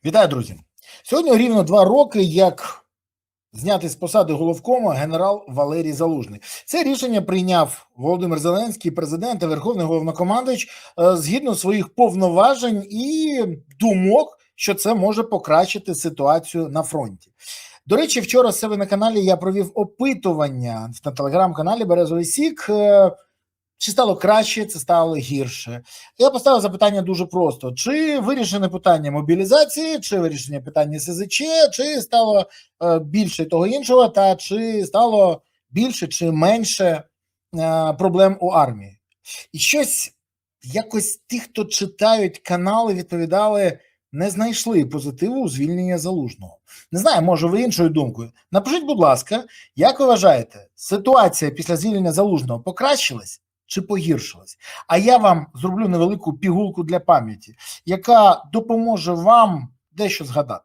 Вітаю, друзі! Сьогодні рівно 2 роки, як знятий з посади головкома генерал Валерій Залужний. Це рішення прийняв Володимир Зеленський, президент та Верховний Головнокомандувач, згідно своїх повноважень і думок, що це може покращити ситуацію на фронті. До речі, вчора з себе на каналі я провів опитування на телеграм-каналі «Березовий Сік». Чи стало краще, це стало гірше. Я поставив запитання дуже просто. Чи вирішене питання мобілізації, чи вирішення питання СЗЧ, чи стало більше того іншого, та чи стало більше чи менше проблем у армії. І щось, якось ті, хто читають канали, відповідали, не знайшли позитиву у звільнення Залужного. Не знаю, може ви іншою думкою. Напишіть, будь ласка, як ви вважаєте, ситуація після звільнення Залужного покращилась чи погіршилась? А я вам зроблю невелику пігулку для пам'яті, яка допоможе вам дещо згадати.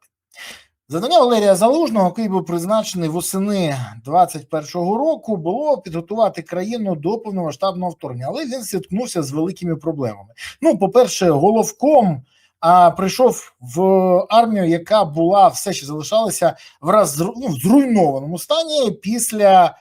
Завдання Валерія Залужного, який був призначений восени 2021 року, було підготувати країну до повномасштабного вторгнення, але він зіткнувся з великими проблемами. Ну, по-перше, головком прийшов в армію, яка була, все ще залишалася в зруйнованому стані після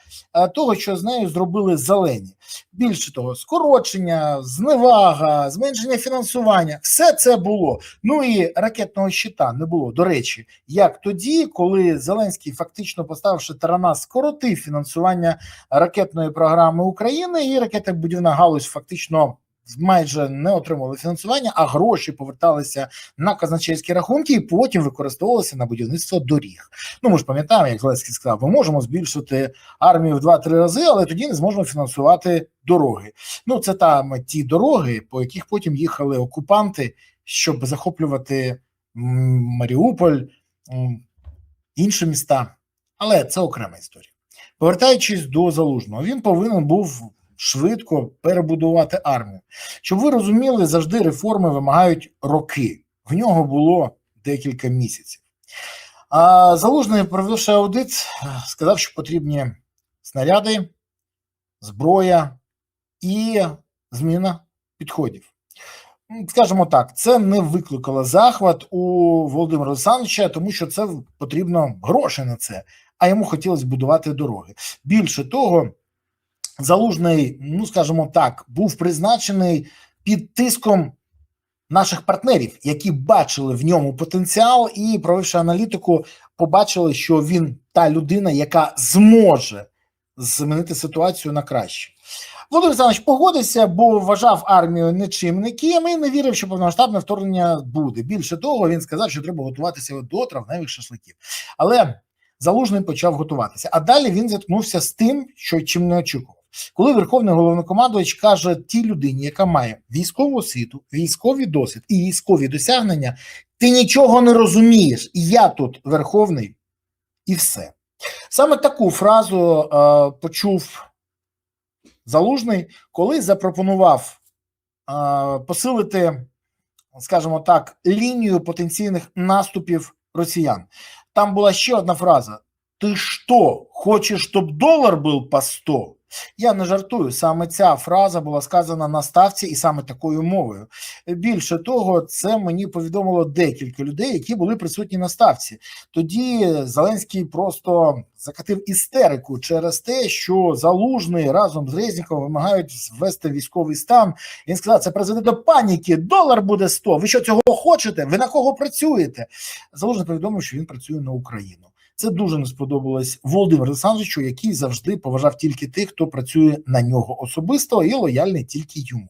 того, що з нею зробили зелені. Більше того, скорочення, зневага, зменшення фінансування, все це було. Ну і ракетного щита не було. До речі, як тоді, коли Зеленський, фактично поставивши тарана, скоротив фінансування ракетної програми України, і ракетобудівна галузь фактично майже не отримували фінансування, а гроші поверталися на казначейські рахунки і потім використовувалися на будівництво доріг. Ну, ми ж пам'ятаємо, як Зеленський сказав, ми можемо збільшити армію в 2-3 рази, але тоді не зможемо фінансувати дороги. Ну, це там ті дороги, по яких потім їхали окупанти, щоб захоплювати Маріуполь, інші міста. Але це окрема історія. Повертаючись до Залужного, він повинен був швидко перебудувати армію. Щоб ви розуміли, завжди реформи вимагають роки. В нього було декілька місяців. А Залужний, провівши аудит, сказав, що потрібні снаряди, зброя і зміна підходів. Скажімо так, це не викликало захват у Володимира Олександровича, тому що це потрібно гроші на це, а йому хотілося будувати дороги. Більше того, Залужний, ну, скажімо так, був призначений під тиском наших партнерів, які бачили в ньому потенціал і, провівши аналітику, побачили, що він та людина, яка зможе змінити ситуацію на краще. Володимир Олександрович погодився, бо вважав армію нічим ніким і не вірив, що повномасштабне вторгнення буде. Більше того, він сказав, що треба готуватися до травневих шашликів. Але Залужний почав готуватися. А далі він зіткнувся з тим, що чим не очікував. Коли Верховний Головнокомандувач каже тій людині, яка має військову освіту, військовий досвід і військові досягнення, ти нічого не розумієш, і я тут Верховний, і все. Саме таку фразу почув Залужний, коли запропонував посилити, скажімо так, лінію потенційних наступів росіян. Там була ще одна фраза: «Ти що, хочеш, щоб долар був по 100?» Я не жартую, саме ця фраза була сказана на ставці і саме такою мовою. Більше того, це мені повідомило декілька людей, які були присутні на ставці. Тоді Зеленський просто закатив істерику через те, що Залужний разом з Резніковим вимагають ввести військовий стан. Він сказав, це призведе до паніки, долар буде 100, ви що, цього хочете? Ви на кого працюєте? Залужний повідомив, що він працює на Україну. Це дуже не сподобалось Володимиру Олександровичу, який завжди поважав тільки тих, хто працює на нього особисто і лояльний тільки йому.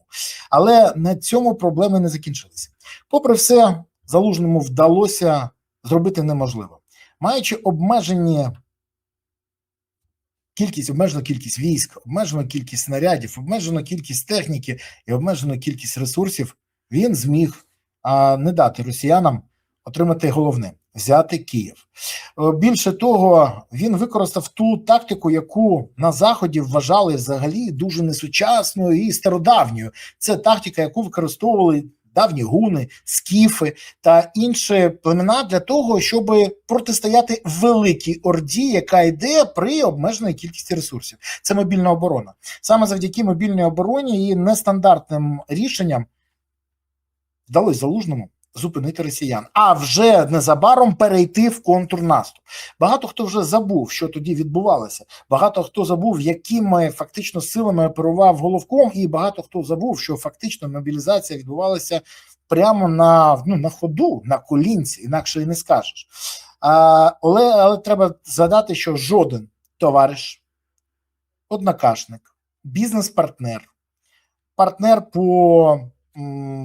Але на цьому проблеми не закінчилися. Попри все, Залужному вдалося зробити неможливо. Маючи обмежену кількість військ, обмежену кількість снарядів, обмежену кількість техніки і обмежену кількість ресурсів, він зміг не дати росіянам отримати головне – взяти Київ. Більше того, він використав ту тактику, яку на Заході вважали взагалі дуже несучасною і стародавньою. Це тактика, яку використовували давні гуни, скіфи та інші племена для того, щоб протистояти великій орді, яка йде при обмеженій кількості ресурсів. Це мобільна оборона. Саме завдяки мобільній обороні і нестандартним рішенням вдалося Залужному зупинити росіян, а вже незабаром перейти в контрнаступ. Багато хто вже забув, що тоді відбувалося. Багато хто забув, якими фактично силами оперував Головком, і багато хто забув, що фактично мобілізація відбувалася прямо на ходу, на колінці, інакше і не скажеш. Але треба згадати, що жоден товариш, однокашник, бізнес-партнер, партнер по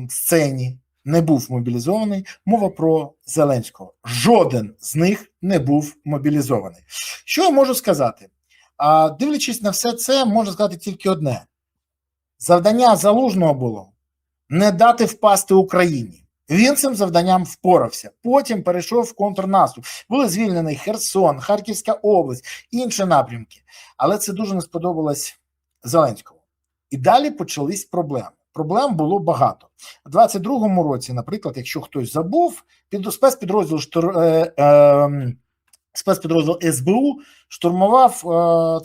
сцені не був мобілізований. Мова про Зеленського. Жоден з них не був мобілізований. Що я можу сказати? Дивлячись на все це, можу сказати тільки одне. Завдання Залужного було не дати впасти Україні. Він цим завданням впорався. Потім перейшов в контрнаступ. Були звільнені Херсон, Харківська область, інші напрямки. Але це дуже не сподобалось Зеленському. І далі почались проблеми. Проблем було багато. У 22-му році, наприклад, якщо хтось забув, спецпідрозділ СБУ штурмував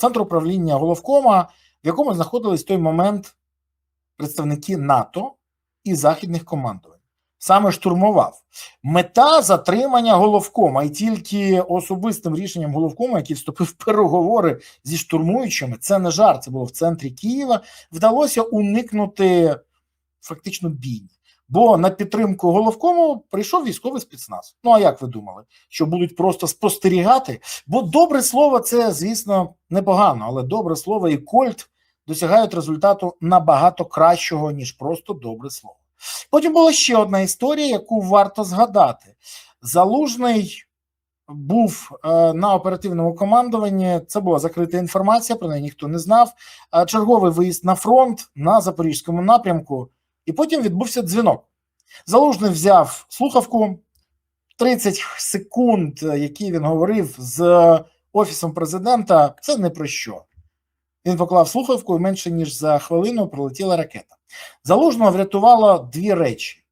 центр управління Головкома, в якому знаходились в той момент представники НАТО і західних командувань. Саме штурмував. Мета затримання Головкома, і тільки особистим рішенням Головкома, який вступив в переговори зі штурмуючими, це не жарт, це було в центрі Києва, вдалося уникнути фактично бійні. Бо на підтримку Головкому прийшов військовий спецназ. Ну а як ви думали? Що будуть просто спостерігати? Бо добре слово це, звісно, непогано, але добре слово і Кольт досягають результату набагато кращого, ніж просто добре слово. Потім була ще одна історія, яку варто згадати. Залужний був на оперативному командуванні, це була закрита інформація, про неї ніхто не знав, черговий виїзд на фронт на Запорізькому напрямку, і потім відбувся дзвінок. Залужний взяв слухавку, 30 секунд, які він говорив з Офісом президента, це не про що. Він поклав слухавку, і менше ніж за хвилину прилетіла ракета. Залужного врятувало дві речі.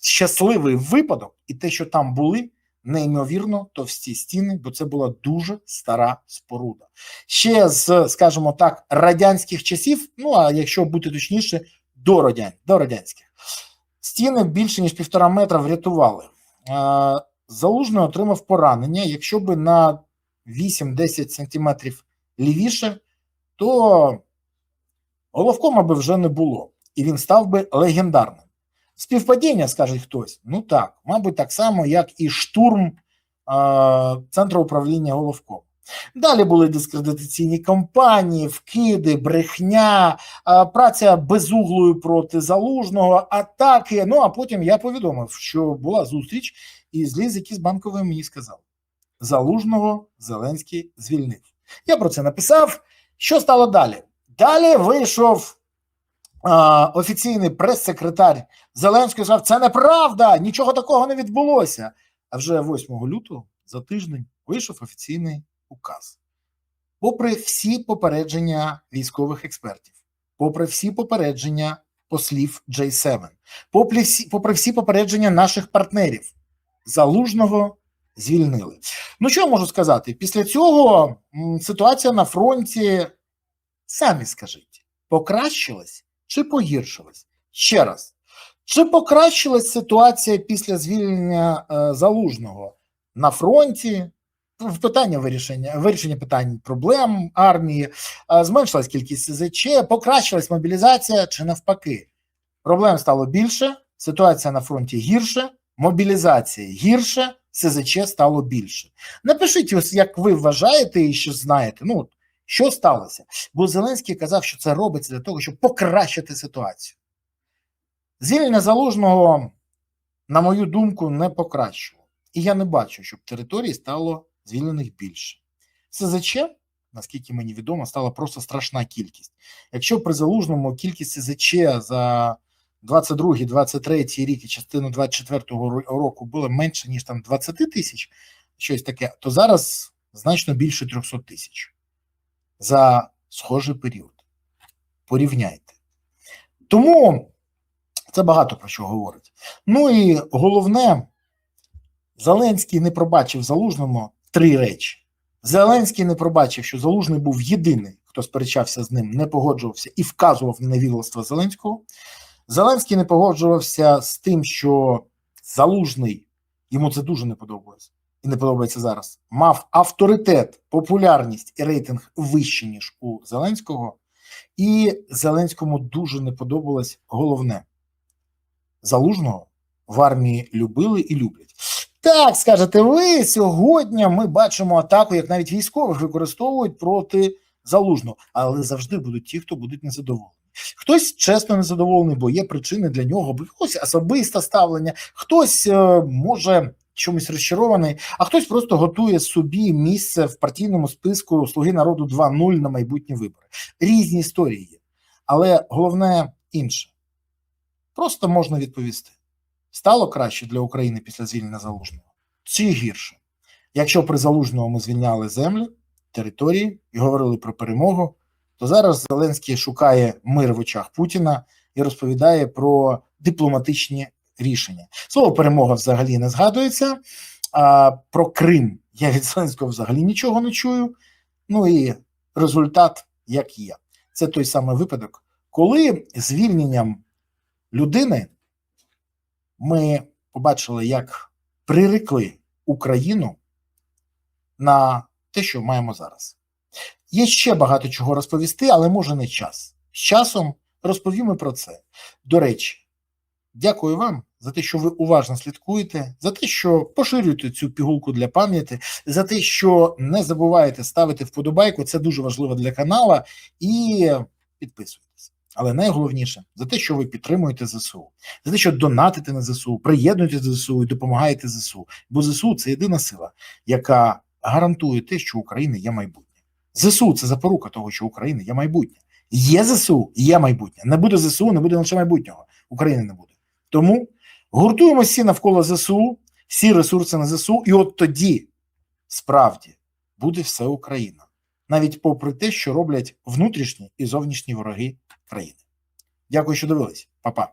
Щасливий випадок і те, що там були неймовірно товсті стіни, бо це була дуже стара споруда. Ще з, скажімо так, радянських часів, ну а якщо бути точніше, до радянських. Стіни більше ніж 1,5 метра врятували. Залужний отримав поранення, якщо би на 8-10 сантиметрів лівіше, то Головкома би вже не було, і він став би легендарним. Співпадіння, скаже хтось, ну так, мабуть, так само, як і штурм Центру управління Головком. Далі були дискредитаційні кампанії, вкиди, брехня, праця безуглою проти Залужного, атаки. Ну, а потім я повідомив, що була зустріч, і зліз якийсь банковий мені сказав. Залужного Зеленський звільнив. Я про це написав. Що стало далі? Далі вийшов офіційний прес-секретар Зеленського і сказав, це неправда, нічого такого не відбулося. А вже 8 лютого, за тиждень, вийшов офіційний указ. Попри всі попередження військових експертів, попри всі попередження послів J7, попри всі попередження наших партнерів, Залужного звільнили. Ну, що я можу сказати? Після цього ситуація на фронті, самі скажіть, покращилась чи погіршилась? Ще раз, чи покращилась ситуація після звільнення Залужного на фронті? В питання вирішення питань проблем армії, зменшилась кількість СЗЧ, покращилась мобілізація чи навпаки? Проблем стало більше, ситуація на фронті гірше, мобілізація гірше, СЗЧ стало більше. Напишіть, ось як ви вважаєте і що знаєте, ну, що сталося? Бо Зеленський казав, що це робиться для того, щоб покращити ситуацію. Звільнення Залужного, на мою думку, не покращило. І я не бачу, щоб території стало звільнених більше. СЗЧ, наскільки мені відомо, стала просто страшна кількість. Якщо при Залужному кількість СЗЧ за 22-23 рік і частину 24-го року було менше, ніж там 20 тисяч, щось таке, то зараз значно більше 300 тисяч за схожий період. Порівняйте. Тому це багато про що говорить. Ну і головне, Зеленський не пробачив Залужному 3 речі. Зеленський не пробачив, що Залужний був єдиний, хто сперечався з ним, не погоджувався і вказував на невігластво Зеленського. Зеленський не погоджувався з тим, що Залужний, йому це дуже не подобається, і не подобається зараз, мав авторитет, популярність і рейтинг вище, ніж у Зеленського, і Зеленському дуже не подобалось головне. Залужного в армії любили і люблять. Так, скажете ви, сьогодні ми бачимо атаку, як навіть військових використовують проти Залужного, але завжди будуть ті, хто будуть незадоволені. Хтось чесно незадоволений, бо є причини для нього, бо хтось особисте ставлення, хтось може чомусь розчарований, а хтось просто готує собі місце в партійному списку «Слуги народу 2.0» на майбутні вибори. Різні історії є, але головне інше. Просто можна відповісти. Стало краще для України після звільнення Залужного? Чи гірше? Якщо при Залужному ми звільняли землі, території і говорили про перемогу, то зараз Зеленський шукає мир в очах Путіна і розповідає про дипломатичні рішення. Слово «перемога» взагалі не згадується, а про Крим я від Зеленського взагалі нічого не чую. Ну і результат як є. Це той самий випадок, коли звільненням людини ми побачили, як прирекли Україну на те, що маємо зараз. Є ще багато чого розповісти, але може не час. З часом розповімо про це. До речі, дякую вам за те, що ви уважно слідкуєте, за те, що поширюєте цю пігулку для пам'яті, за те, що не забуваєте ставити вподобайку, це дуже важливо для канала, і підписуйтесь. Але найголовніше, за те, що ви підтримуєте ЗСУ, за те, що донатите на ЗСУ, приєднуєтесь до ЗСУ і допомагаєте ЗСУ. Бо ЗСУ – це єдина сила, яка гарантує те, що у України є майбутнє. ЗСУ – це запорука того, що у України є майбутнє. Є ЗСУ – є майбутнє. Не буде ЗСУ – не буде лише майбутнього. України не буде. Тому гуртуємо всі навколо ЗСУ, всі ресурси на ЗСУ, і от тоді, справді, буде все Україна. Навіть попри те, що роблять внутрішні і зовнішні вороги країни. Дякую, що дивились. Па-па.